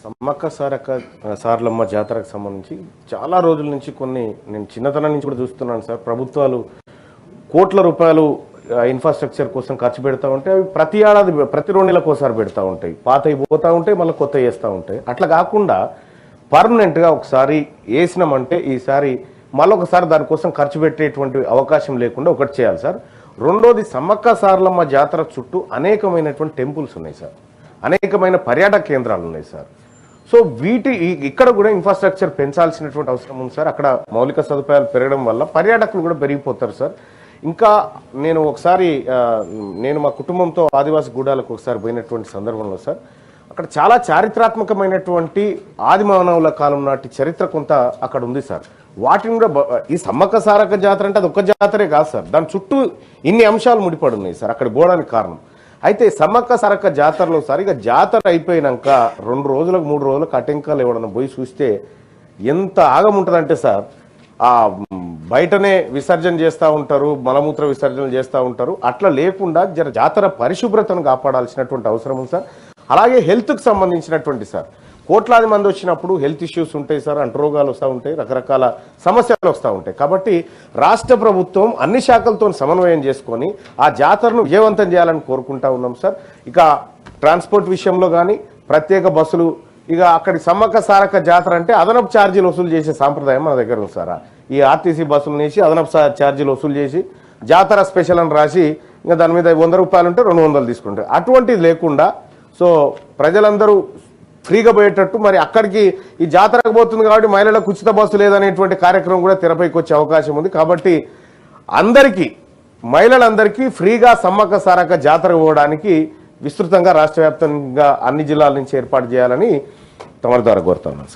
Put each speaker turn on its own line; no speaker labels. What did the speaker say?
సమ్మక్క సారలమ్మ జాతరకు సంబంధించి చాలా రోజుల నుంచి నేను చిన్నతనం నుంచి కూడా చూస్తున్నాను సార్. ప్రభుత్వాలు కోట్ల రూపాయలు ఇన్ఫ్రాస్ట్రక్చర్ కోసం ఖర్చు పెడతా ఉంటే అవి ప్రతి ఏడాది ప్రతి 2 నెలలకు ఒకసారి పెడతా ఉంటాయి. పాతవి పోతూ ఉంటాయి, మళ్ళీ కొత్త వేస్తూ ఉంటాయి. అట్లా కాకుండా పర్మనెంట్గా ఒకసారి వేసినామంటే ఈసారి మళ్ళొకసారి దానికోసం ఖర్చు పెట్టేటువంటి అవకాశం లేకుండా ఒకటి చేయాలి సార్. రెండోది, సమ్మక్క సారలమ్మ జాతర చుట్టూ అనేకమైనటువంటి టెంపుల్స్ ఉన్నాయి సార్, అనేకమైన పర్యాటక కేంద్రాలు ఉన్నాయి సార్. సో ఇక్కడ కూడా ఇన్ఫ్రాస్ట్రక్చర్ పెంచాల్సినటువంటి అవసరం ఉంది సార్. అక్కడ మౌలిక సదుపాయాలు పెరగడం వల్ల పర్యాటకులు కూడా పెరిగిపోతారు సార్. ఇంకా నేను మా కుటుంబంతో ఆదివాసి గూడాలకు ఒకసారి పోయినటువంటి సందర్భంలో సార్, అక్కడ చాలా చారిత్రాత్మకమైనటువంటి ఆదిమానవుల కాలం నాటి చరిత్ర కొంత అక్కడ ఉంది సార్. వాటిని కూడా ఈ సమ్మక్క సారక్క జాతర అంటే అది ఒక్క జాతరే కాదు సార్, దాని చుట్టూ ఇన్ని అంశాలు ముడిపడి ఉన్నాయి సార్ అక్కడ పోవడానికి కారణం. అయితే సమ్మక్క సారక్క జాతరలో సార్ ఇక జాతర అయిపోయినాక 2 రోజులకు 3 రోజులకు అటెంకాలు ఎవడన్నా పోయి చూస్తే ఎంత ఆగముంటుందంటే సార్, ఆ బయటనే విసర్జన చేస్తూ ఉంటారు, మలమూత్ర విసర్జనలు చేస్తూ ఉంటారు. అట్లా లేకుండా జాతర పరిశుభ్రతను కాపాడాల్సినటువంటి అవసరం ఉంది సార్. అలాగే హెల్త్కి సంబంధించినటువంటి సార్, కోట్లాది మంది వచ్చినప్పుడు హెల్త్ ఇష్యూస్ ఉంటాయి సార్, అంటురోగాలు వస్తూ ఉంటాయి, రకరకాల సమస్యలు వస్తూ ఉంటాయి. కాబట్టి రాష్ట్ర ప్రభుత్వం అన్ని శాఖలతో సమన్వయం చేసుకొని ఆ జాతరను విజయవంతం చేయాలని కోరుకుంటా ఉన్నాం సార్. ఇక ట్రాన్స్పోర్ట్ విషయంలో కానీ ప్రత్యేక బస్సులు, ఇక అక్కడి సమ్మక్క సారక్క జాతర అంటే అదనపు ఛార్జీలు వసూలు చేసే సాంప్రదాయం మన దగ్గర ఉంది సార్. ఈ ఆర్టీసీ బస్సులు వేసి అదనపు ఛార్జీలు వసూలు చేసి జాతర స్పెషల్ అని రాసి ఇంకా దాని మీద 100 రూపాయలు ఉంటే 200 తీసుకుంటారు. అటువంటిది లేకుండా సో ప్రజలందరూ ఫ్రీగా పోయేటట్టు, మరి అక్కడికి ఈ జాతరకు పోతుంది కాబట్టి మహిళలకు ఉచిత బస్సు లేదనేటువంటి కార్యక్రమం కూడా తెరపైకి వచ్చే అవకాశం ఉంది. కాబట్టి మహిళలందరికీ ఫ్రీగా సమ్మక్క సారక్క జాతర పోవడానికి విస్తృతంగా రాష్ట్ర వ్యాప్తంగా అన్ని జిల్లాల నుంచి ఏర్పాటు చేయాలని తమ ద్వారా కోరుతున్నాను సార్.